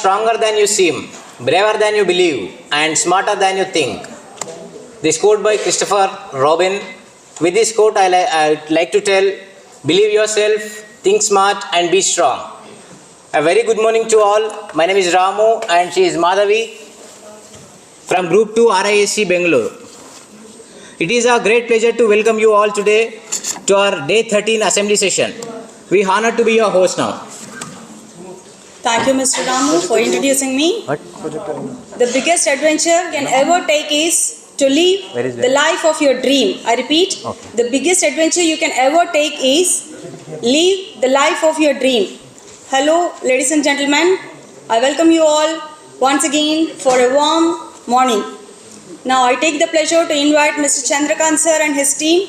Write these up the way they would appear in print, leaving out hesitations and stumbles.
stronger than you seem, braver than you believe, and smarter than you think. This quote by Christopher Robin. With this quote, I'd like to tell, believe yourself, think smart, and be strong. A very good morning to all. My name is Ramu and she is Madhavi from Group 2 RISC Bangalore. It is a great pleasure to welcome you all today to our Day 13 Assembly Session. We are honored to be your host now. Thank you, Mr. Ramu, for introducing me. The biggest adventure you can ever take is to live the life of your dream. I repeat, the biggest adventure you can ever take is live the life of your dream. Hello, ladies and gentlemen. I welcome you all once again for a warm morning. Now, I take the pleasure to invite Mr. Chandrakant sir and his team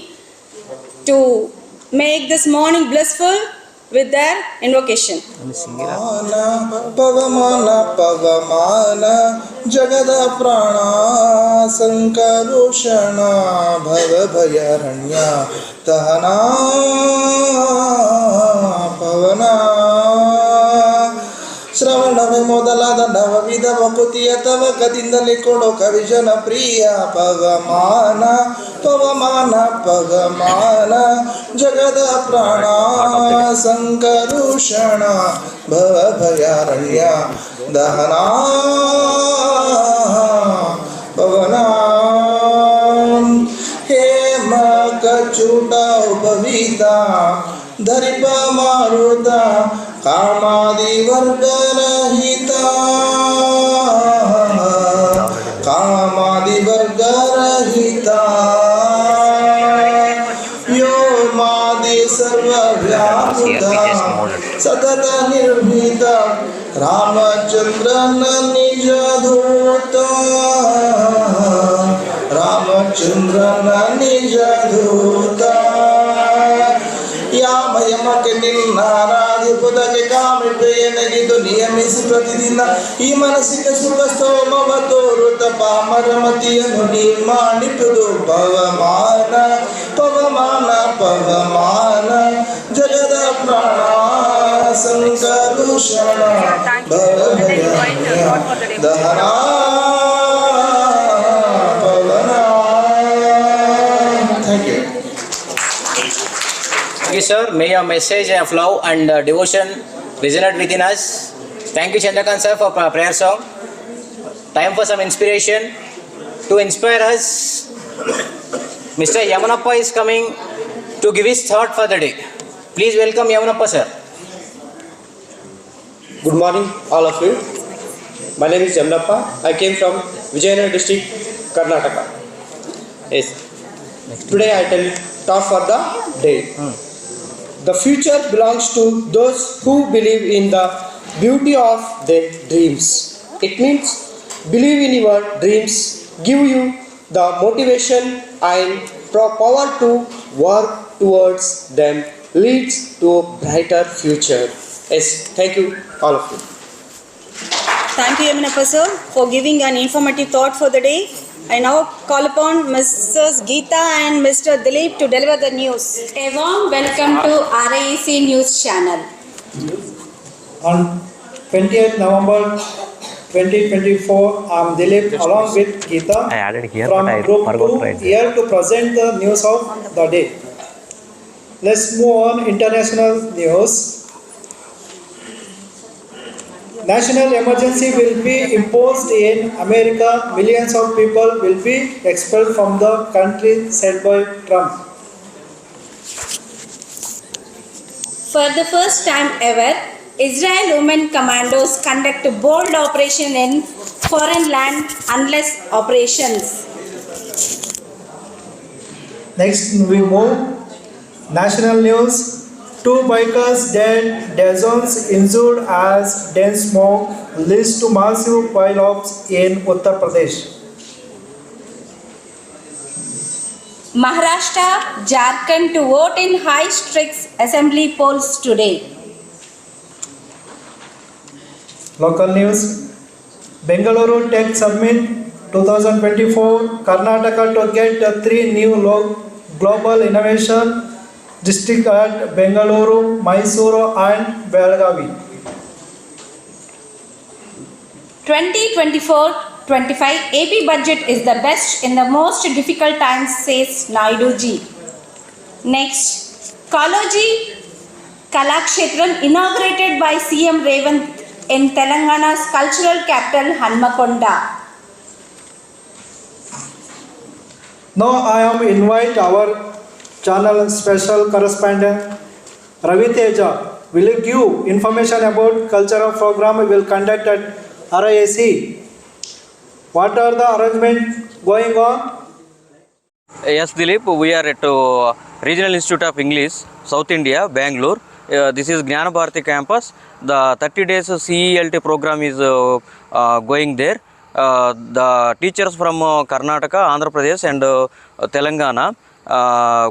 to make this morning blissful with their invocation. Pavamana Pavamana Jagada Prana Sankarushana Bhavabhayaranya Tahana Pavana Shravaname Modalada Navavida Vakutiyatava Kadindali Kodo Kavijana Priya Pavamana Pavamana Pavamana Jagada Prana Sankarushana Bhavabhayaranya Dahana Pavana Hema Kachuta Upavita Dharipa Maruta Kamadi Vargarahita Kamadi Vargarahita Yomadi Sarva Vyaputa Satata Nirvita Ramachandra Nijadhuta Ramachandra Nijadhuta Yamayamake Ninaradi Pudake Kami Payanagi Niyamis Pratidina Imanasika Sukasto Mavatoruta Pamaramati Anunima Nipudu Pavamana Pavamana Pavamana Jagada Prana Sankarushana Bhavayanya Dahana Pavana. Thank you. Thank you, sir. May your message of love and devotion resonate within us. Thank you, Chandrakant sir, for prayer song. Time for some inspiration. To inspire us, Mr. Yamunappa is coming to give his thought for the day. Please welcome Yamunappa sir. Good morning, all of you. My name is Yamunappa. I came from Vijayanagara district, Karnataka. Yes. Today I talk for the day. The future belongs to those who believe in the beauty of their dreams. It means believe in your dreams, give you the motivation and power to work towards them, leads to a brighter future. Yes, thank you, all of you. Thank you, Yamunappa sir, for giving an informative thought for the day. I now call upon Mrs. Geeta and Mr. Dilip to deliver the news. A warm welcome to RISC News Channel. On 28th November 2024, I am Dilip along with Geeta from Group 2 here to present the news of the day. Let's move on international news. National emergency will be imposed in America. Millions of people will be expelled from the country, said by Trump. For the first time ever, Israel women commandos conduct a bold operation in foreign land unless operations. Next we move. National news. 2 bikers dead, dozens injured as dense smoke leads to massive pile-ups in Uttar Pradesh. Maharashtra, Jharkhand to vote in high-stakes assembly polls today. Local news. Bengaluru Tech Summit 2024, Karnataka to get 3 new global innovation district at Bengaluru, Mysuru and Belagavi. 2024-25 AP budget is the best in the most difficult times, says Naidu ji. Next, Kaloji Kalakshetram inaugurated by CM Revanth in Telangana's cultural capital Hanmakonda. Now I am invite our channel special correspondent Ravi Teja. Will you give information about cultural program we will conduct at RIAC? What are the arrangements going on? Yes, Dilip, we are at Regional Institute of English, South India, Bangalore. This is Gnana Bharati campus. The 30 days CELT program is going there. The teachers from Karnataka, Andhra Pradesh and Telangana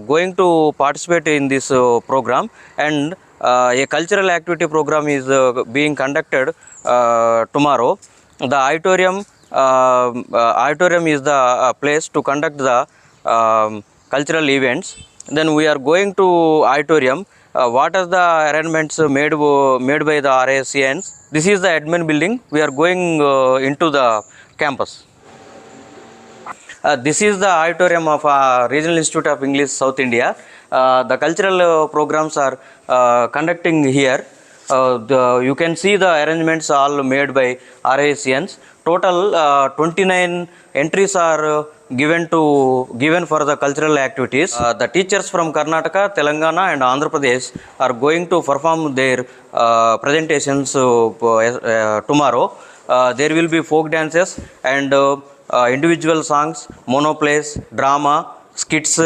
going to participate in this program, and a cultural activity program is being conducted tomorrow. The auditorium is the place to conduct the cultural events. Then we are going to auditorium. What are the arrangements made by the RACNs? This is the admin building. We are going into the campus. This is the auditorium of Regional Institute of English, South India. The cultural programs are conducting here. You can see the arrangements all made by RACNs. Total 29 entries are given for the cultural activities. The teachers from Karnataka, Telangana and Andhra Pradesh are going to perform their presentations tomorrow. There will be folk dances and individual songs, monoplays, drama, skits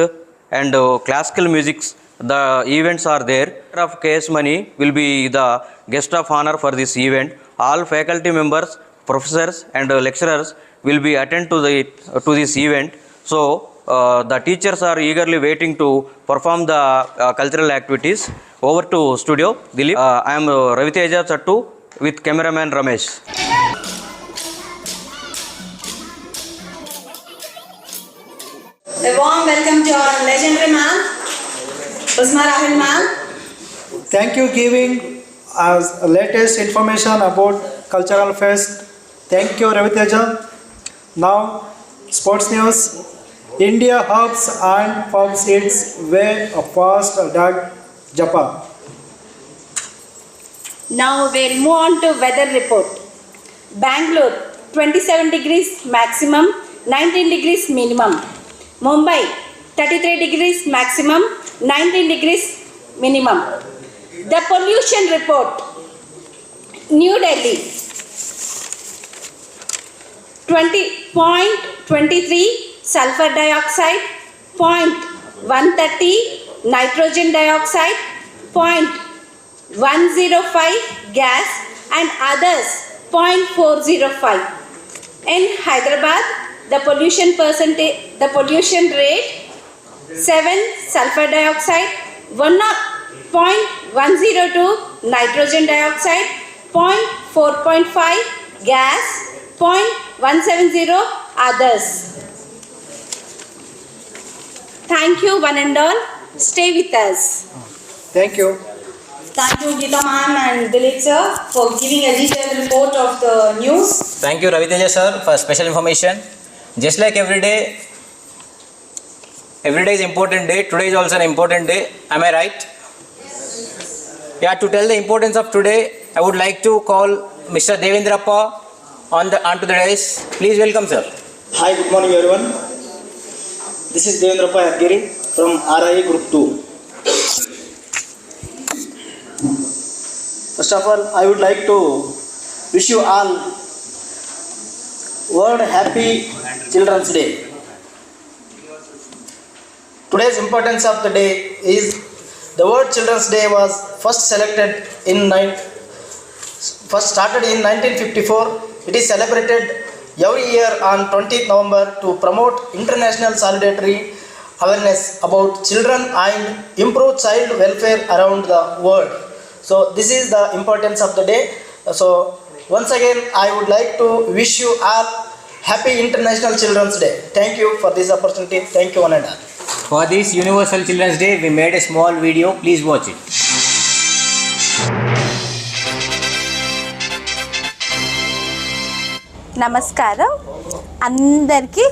and classical musics. The events are there. Of KS Mani will be the guest of honor for this event. All faculty members, professors and lecturers will be attend to this event. So the teachers are eagerly waiting to perform the cultural activities. Over to studio, Dilip. I am Ravi Teja Chattu with cameraman Ramesh. A warm welcome to our legendary man, Usma Rahul ma'am. Thank you giving us latest information about cultural fest. Thank you Ravi Teja. Now sports news. India hubs and pubs its way past Japan. Now we'll move on to weather report. Bangalore 27 degrees maximum, 19 degrees minimum. Mumbai 33 degrees maximum, 19 degrees minimum. The pollution report. New Delhi 20.23 sulfur dioxide, 0.130 nitrogen dioxide, 0.105 gas and others 0.405. In Hyderabad, the pollution rate 7 sulfur dioxide, 0.102 nitrogen dioxide, 4.5 gas, 0.170 others. Thank you one and all. Stay with us. Thank you. Thank you Geeta ma'am and Dilip sir for giving a detailed report of the news. Thank you Ravi Teja sir for special information. Just like every day is important day. Today is also an important day. Am I right? Yeah. To tell the importance of today, I would like to call Mr. Devendrappa onto the dais. Please welcome sir. Hi, good morning everyone. This is Devendrappa Yadgiri from RIA Group 2. First of all, I would like to wish you all World Happy Children's Day. Today's importance of the day is the World Children's Day was first started in 1954. It is celebrated every year on 20th November to promote international solidarity awareness about children and improve child welfare around the world. So this is the importance of the day. So once again I would like to wish you all Happy International Children's Day. Thank you for this opportunity. Thank you one and all. For this Universal Children's Day, we made a small video. Please watch it. నమస్కారం అందరికీ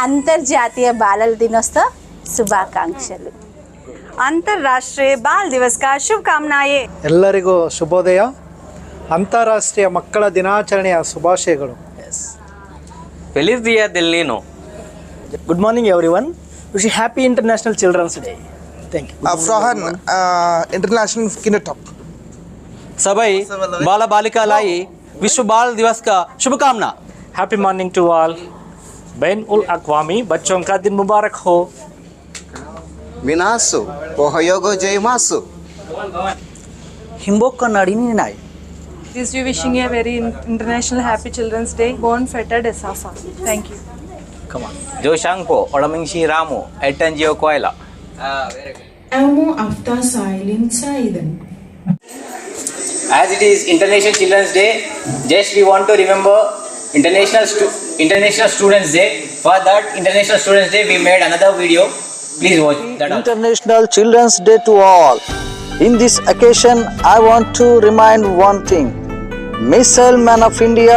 అంతర్జాతీయ బాలల దినోత్సవ శుభాకాంక్షలు. अंतर्राष्ट्रीय बाल दिवस का शुभकामनाएं. ಎಲ್ಲರಿಗೂ ಶುಭೋದಯ. ಅಂತಾರಾಷ್ಟ್ರೀಯ ಮಕ್ಕಳ ದಿನಾಚರಣೆಯ ಶುಭಾಶಯಗಳು. Feliz Dia del Niño. Good morning everyone. Wish you happy International Children's Day. Thank you. Afrahan International Kindertop. सभी बाला बालिका लाई विश्व बाल दिवस का शुभकामना. Happy morning to all. बैन उल अक़वामी बच्चों का दिन मुबारक हो. Minasu, Ohayogo Jaimasu. हिम्बोक नाड़ी नाई. Is you wishing a very international happy children's day. Born Feta Desafa. Thank you. Come on. Joshangpo, Odamingshi Ramu, Etanjio Koila. Very good. Elmo after silent Saiden. As it is International Children's Day, just we want to remember International Students Day. For that International Students Day, we made another video. Please watch that. International Children's Day to all. In this occasion, I want to remind one thing. Missile Man of India,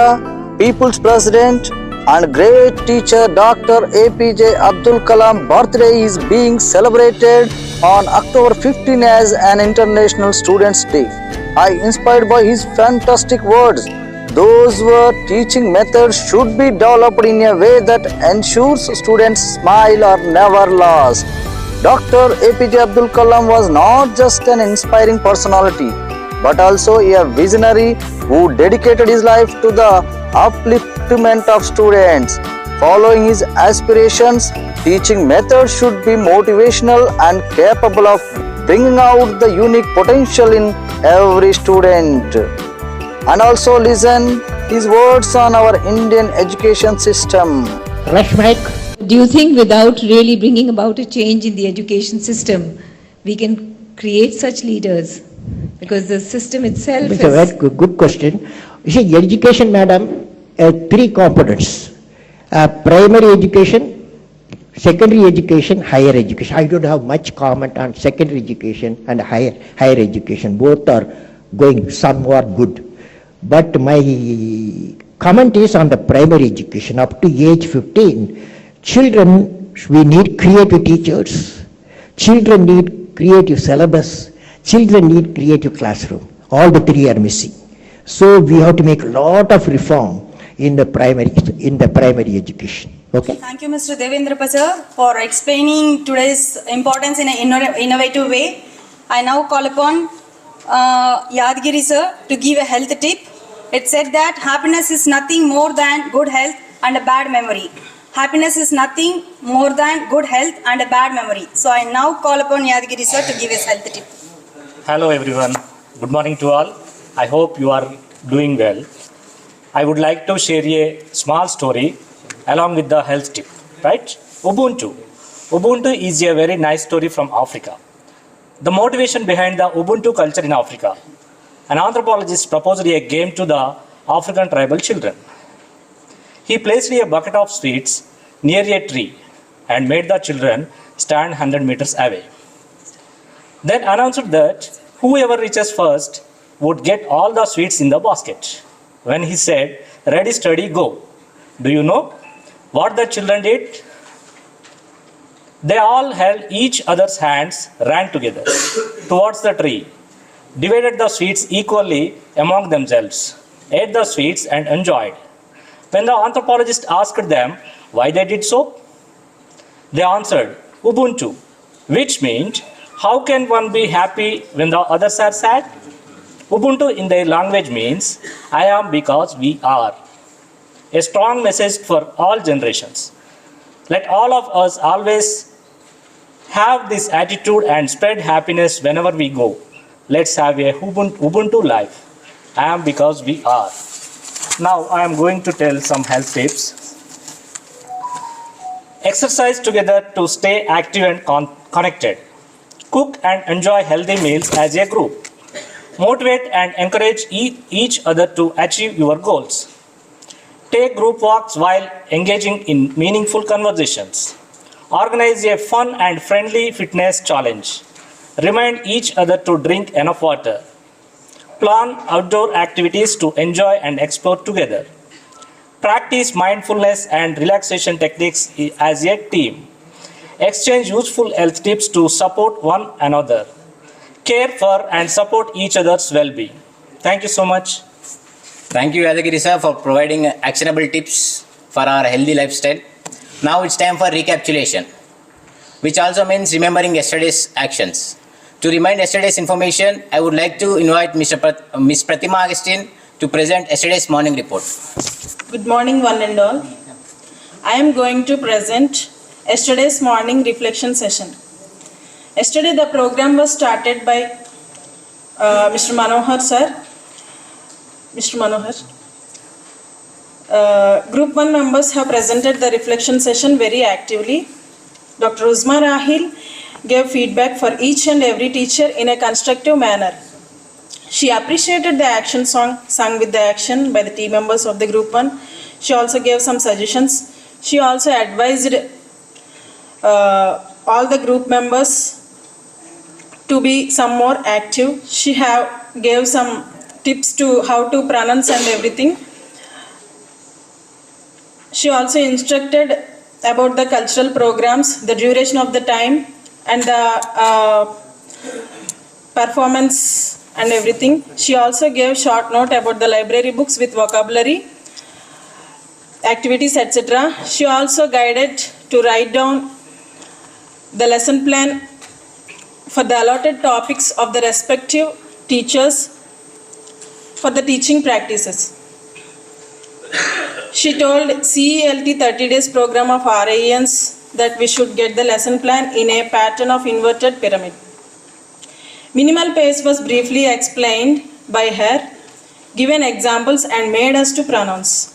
People's President and great teacher Dr. APJ Abdul Kalam birthday is being celebrated on October 15 as an International Students Day. I inspired by his fantastic words. Those were teaching methods should be developed in a way that ensures students' smile are never lost. Dr. APJ Abdul Kalam was not just an inspiring personality, but also a visionary who dedicated his life to the upliftment of students. Following his aspirations, teaching methods should be motivational and capable of bringing out the unique potential in every student. And also listen his words on our Indian education system. Rashmik, do you think without really bringing about a change in the education system, we can create such leaders? Because the system itself It's a very good question. You see, education, madam, three components. Primary education, secondary education, higher education. I don't have much comment on secondary education and higher education. Both are going somewhat good. But my comment is on the primary education. Up to age 15, children, we need creative teachers. Children need creative syllabus. Children need creative classroom. All the three are missing. So we have to make a lot of reform in the primary education. Okay. Thank you, Mr. Devendra Pasar, for explaining today's importance in an innovative way. I now call upon Yadgiri sir to give a health tip. It said that happiness is nothing more than good health and a bad memory. Happiness is nothing more than good health and a bad memory. So I now call upon Yadgiri sir to give his health tip. Hello everyone. Good morning to all. I hope you are doing well. I would like to share a small story along with the health tip. Right? Ubuntu. Ubuntu is a very nice story from Africa. The motivation behind the Ubuntu culture in Africa. An anthropologist proposed a game to the African tribal children. He placed a bucket of sweets near a tree and made the children stand 100 meters away. Then announced that whoever reaches first would get all the sweets in the basket. When he said, "Ready, steady, go," do you know what the children did? They all held each other's hands, ran together towards the tree, divided the sweets equally among themselves, ate the sweets and enjoyed. When the anthropologist asked them why they did so, they answered, Ubuntu, which means, how can one be happy when the others are sad? Ubuntu in their language means, I am because we are. A strong message for all generations. Let all of us always have this attitude and spread happiness whenever we go. Let's have a Ubuntu life. I am because we are. Now I am going to tell some health tips. Exercise together to stay active and connected. Cook and enjoy healthy meals as a group. Motivate and encourage each other to achieve your goals. Take group walks while engaging in meaningful conversations. Organize a fun and friendly fitness challenge. Remind each other to drink enough water. Plan outdoor activities to enjoy and explore together. Practice mindfulness and relaxation techniques as a team. Exchange useful health tips to support one another. Care for and support each other's well-being. Thank you so much. Thank you, Yadagiri sir, for providing actionable tips for our healthy lifestyle. Now it's time for recapitulation, which also means remembering yesterday's actions. To remind yesterday's information, I would like to invite Miss Pratima Agustin to present yesterday's morning report. Good morning, one and all. I am going to present yesterday's morning reflection session. Yesterday, the program was started by Mr. Manohar, sir. Mr. Manohar. Group 1 members have presented the reflection session very actively. Dr. Uzma Rahil gave feedback for each and every teacher in a constructive manner. She appreciated the action song sung with the action by the team members of the Group 1. She also gave some suggestions. She also advised all the group members to be some more active. She gave some tips to how to pronounce and everything. She also instructed about the cultural programs, the duration of the time, and the performance and everything. She also gave short note about the library books with vocabulary, activities, etc. She also guided to write down the lesson plan for the allotted topics of the respective teachers for the teaching practices. She told CELT 30 days program of RINs that we should get the lesson plan in a pattern of inverted pyramid. Minimal pace was briefly explained by her, given examples and made us to pronounce,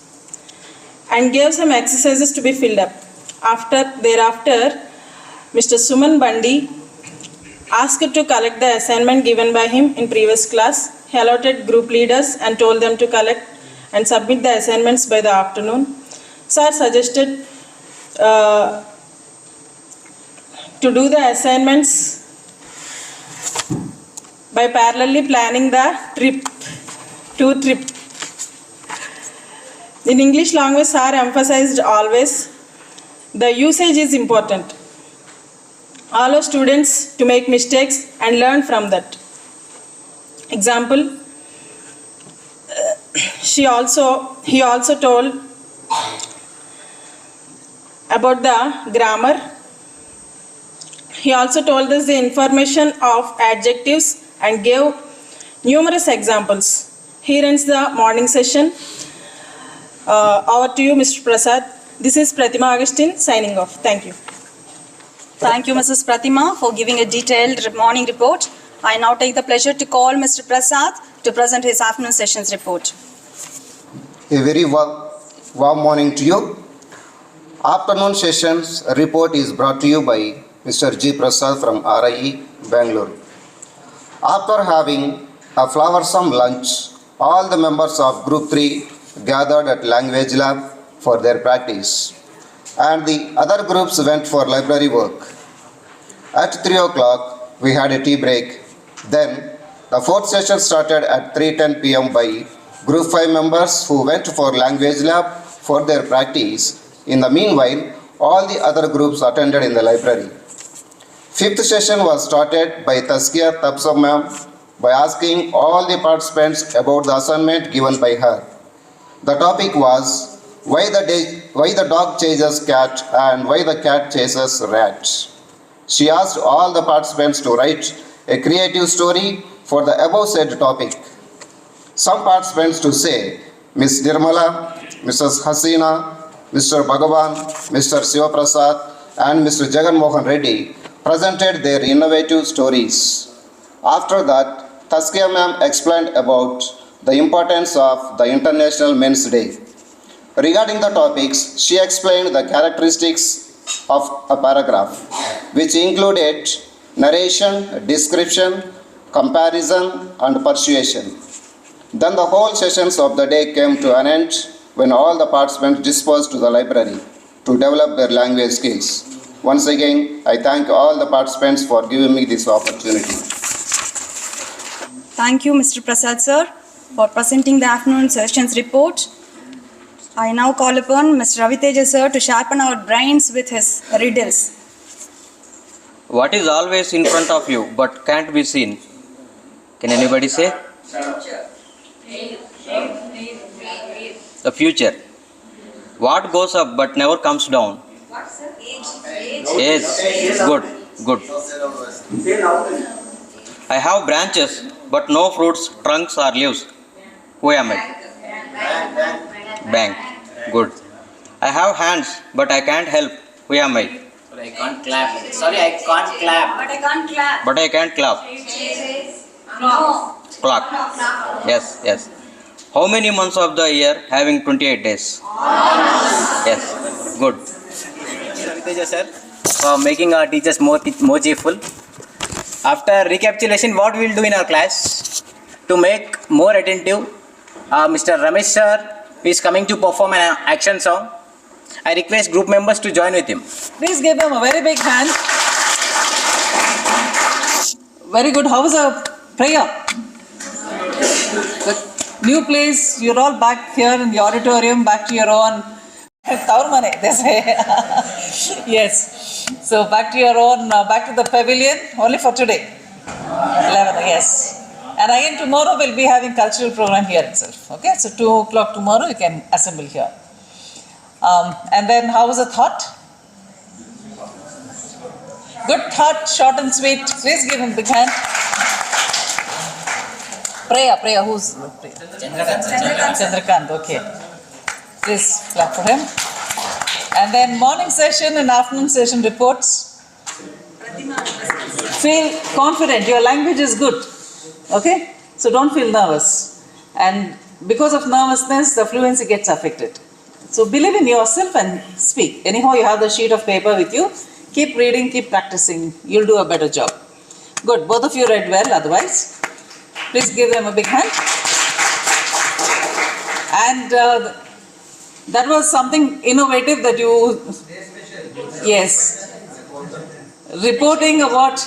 and gave some exercises to be filled up. Thereafter, Mr. Suman Bandi asked to collect the assignment given by him in previous class. He allotted group leaders and told them to collect and submit the assignments by the afternoon. Sir suggested to do the assignments by parallelly planning the trip. In English language, sir emphasized always the usage is important. Allow students to make mistakes and learn from that. Example, he also told about the grammar. He also told us the information of adjectives and gave numerous examples. Here ends the morning session. Over to you, Mr. Prasad. This is Pratima Agustin signing off. Thank you. Thank you, Mrs. Pratima, for giving a detailed morning report. I now take the pleasure to call Mr. Prasad to present his afternoon sessions report. A very warm morning to you. Afternoon sessions report is brought to you by Mr. G. Prasad from RIE, Bangalore. After having a flavorsome lunch, all the members of Group 3 gathered at Language Lab for their practice, and the other groups went for library work. At 3 o'clock, we had a tea break. Then, the fourth session started at 3:10 p.m. by Group 5 members who went for Language Lab for their practice. In the meanwhile, all the other groups attended in the library. Fifth session was started by Taskia Tapsa ma'am by asking all the participants about the assignment given by her. The topic was why the dog chases cat and why the cat chases rat. She asked all the participants to write a creative story for the above said topic. Some participants to say Ms. Nirmala, Mrs. Hasina, Mr. Bhagavan, Mr. Sivaprasad and Mr. Jagan Mohan Reddy presented their innovative stories. After that, Taskia ma'am explained about the importance of the International Men's Day. Regarding the topics, she explained the characteristics of a paragraph, which included narration, description, comparison, and persuasion. Then the whole sessions of the day came to an end when all the participants dispersed to the library to develop their language skills. Once again, I thank all the participants for giving me this opportunity. Thank you, Mr. Prasad sir, for presenting the afternoon sessions report. I now call upon Mr. Ravi Teja sir to sharpen our brains with his riddles. What is always in front of you but can't be seen? Can anybody say? The future. What goes up but never comes down? Yes, good, good. I have branches but no fruits, trunks or leaves. Who am I? Bank. Good. I have hands but I can't help. Who am I? I can't clap. Sorry, I can't clap. But I can't clap. But I can't clap. No. Clock. Yes, yes. How many months of the year having 28 days? Yes. Good. Teja sir, for making our teachers more cheerful. After recapitulation, what we will do in our class to make more attentive, Mr. Ramesh sir is coming to perform an action song. I request group members to join with him. Please give them a very big hand. Very good. How was the prayer? The new place, you're all back here in the auditorium, back to your own. Taurmane, they say. Yes. So back to your own, back to the pavilion, only for today. 11, yes. And again tomorrow we'll be having cultural program here itself. Okay, so 2 o'clock tomorrow you can assemble here. And then how was the thought? Good thought, short and sweet. Please give him a big hand. Prayer, who's? Chandrakant, okay. Please clap for him. And then morning session and afternoon session reports. Feel confident, your language is good. Okay? So don't feel nervous. And because of nervousness, the fluency gets affected. So believe in yourself and speak. Anyhow, you have the sheet of paper with you. Keep reading, keep practicing. You'll do a better job. Good. Both of you read well, otherwise. Please give them a big hand. And that was something innovative that you... Yes. Reporting about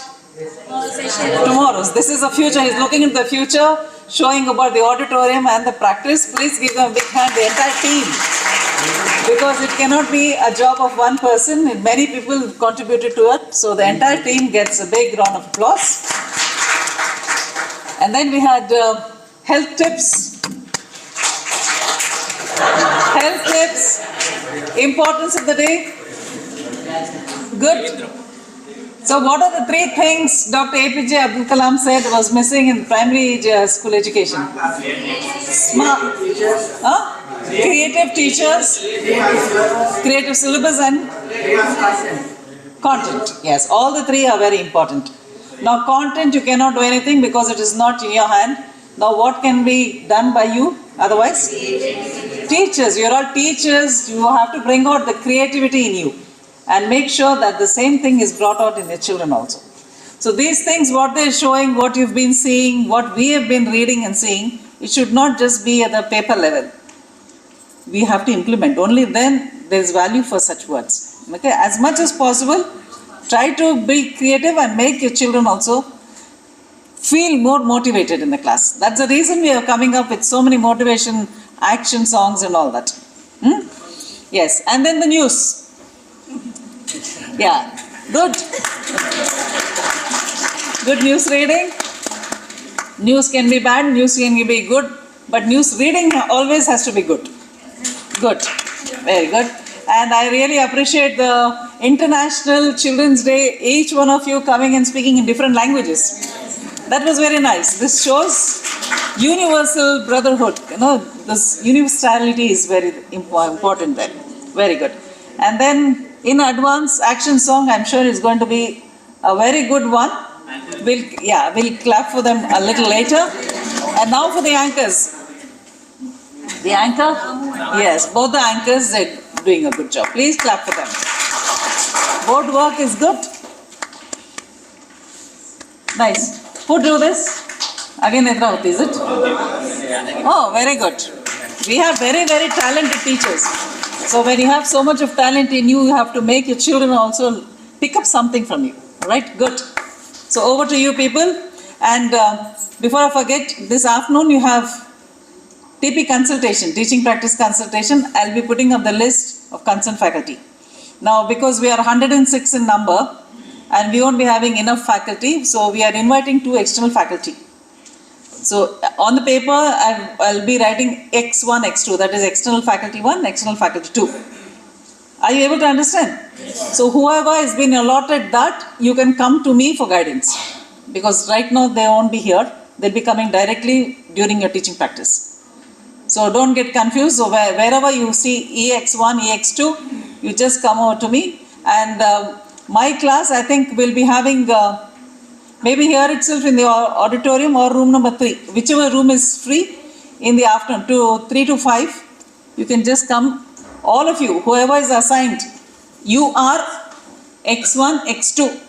tomorrow's. This is the future. He's looking into the future, showing about the auditorium and the practice. Please give them a big hand, the entire team. Because it cannot be a job of one person. Many people contributed to it. So the entire team gets a big round of applause. And then we had health tips. Health tips. Importance of the day. Good. So what are the 3 things Dr. APJ Abdul Kalam said was missing in primary school education? Smart. Creative teachers, creative syllabus and content. Yes, all the 3 are very important. Now content you cannot do anything because it is not in your hand. Now what can be done by you otherwise? Teachers, you're all teachers. You have to bring out the creativity in you and make sure that the same thing is brought out in the children also. So these things, what they're showing, what you've been seeing, what we have been reading and seeing, it should not just be at the paper level. We have to implement. Only then there is value for such words. Okay, as much as possible, try to be creative and make your children also feel more motivated in the class. That's the reason we are coming up with so many motivation action songs and all that. Yes, and then the news. Yeah, good. Good news reading. News can be bad, news can be good, but news reading always has to be good. Good, very good. And I really appreciate the International Children's Day, each one of you coming and speaking in different languages. That was very nice. This shows universal brotherhood. You know, this universality is very important there. Very good. And then in advance action song, I'm sure it's going to be a very good one. We'll clap for them a little later. And now for the anchors. The anchor? Yes, both the anchors are doing a good job. Please clap for them. Board work is good. Nice. Who drew this? Again, Nedravati, is it? Oh, very good. We have very, very talented teachers. So when you have so much of talent in you, you have to make your children also pick up something from you. Right? Good. So over to you people. And before I forget, this afternoon you have TP consultation, teaching practice consultation, I'll be putting up the list of concerned faculty. Now, because we are 106 in number and we won't be having enough faculty, so we are inviting 2 external faculty. So on the paper, I'll be writing X1, X2, that is external faculty 1, external faculty 2. Are you able to understand? So whoever has been allotted that, you can come to me for guidance. Because right now they won't be here, they'll be coming directly during your teaching practice. So don't get confused. So wherever you see EX1, EX2, you just come over to me. And my class, I think, will be having maybe here itself in the auditorium or room number 3, whichever room is free in the afternoon, 3 to 5. You can just come, all of you, whoever is assigned, you are X1, X2.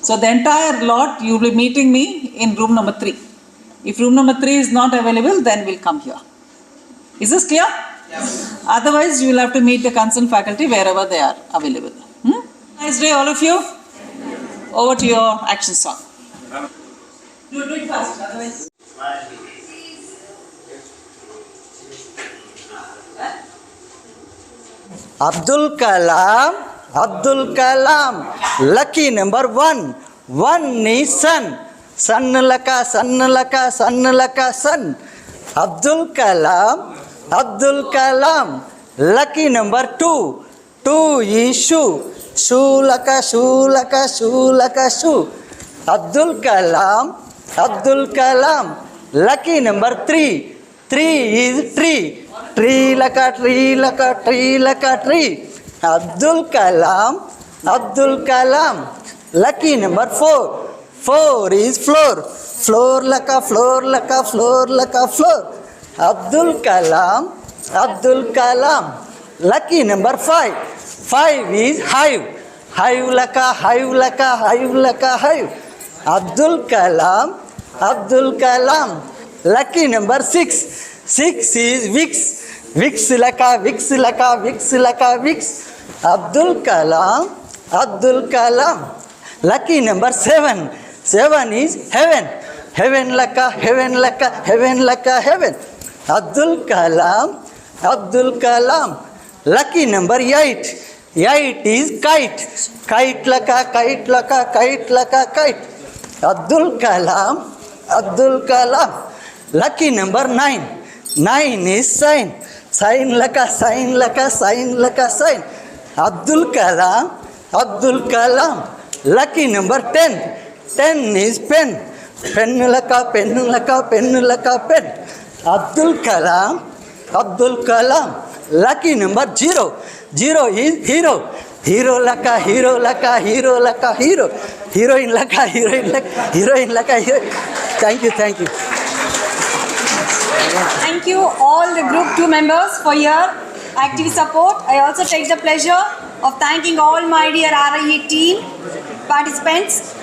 So the entire lot, you will be meeting me in room number 3. If room number 3 is not available, then we'll come here. Is this clear? Yes. Otherwise, you will have to meet the concerned faculty wherever they are available. Nice day, all of you. Over to your action song. Do it fast, otherwise. Abdul Kalam, lucky number 1. 1 is sun. Sun laka, sun. Abdul Kalam, lucky number 2. 2 is shoe. Shoe laka, shoe. Abdul Kalam, lucky number 3. 3 is tree. Tree laka, tree. Abdul Kalam, lucky number 4. 4 is floor. Floor laka, floor. Abdul Kalam, lucky number 5. 5 is hive. Hive laka, hive. Abdul Kalam, lucky number 6. 6 is Vix. Vix laka. Abdul Kalam, lucky number 7. 7 is heaven. Heaven laka. Abdul Kalam, lucky number 8. 8 is kite. Kite laka. Abdul Kalam, lucky number 9. 9 is sign. Sign laka. Abdul Kalam, lucky number 10. 10 is pen. Pen laka. Abdul Kalam, lucky number 0. 0 is hero. Hero laka. Heroine laka. Thank you. Thank you all the group 2 members for your active support. I also take the pleasure of thanking all my dear RIE team participants.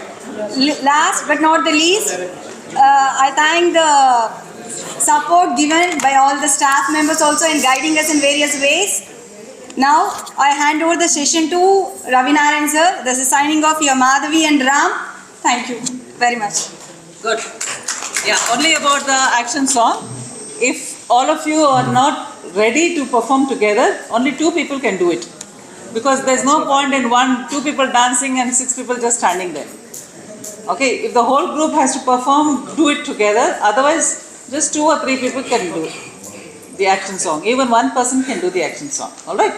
Last but not the least, I thank the support given by all the staff members also in guiding us in various ways. Now I hand over the session to Ravi Narayan sir. This is signing off your Madhavi and Ram. Thank you very much. Good. Yeah, only about the action song. If all of you are not ready to perform together, only 2 people can do it. Because there's no point in 2 people dancing and 6 people just standing there. Okay, if the whole group has to perform, do it together. Otherwise, just 2 or 3 people can do the action song. Even 1 person can do the action song. Alright?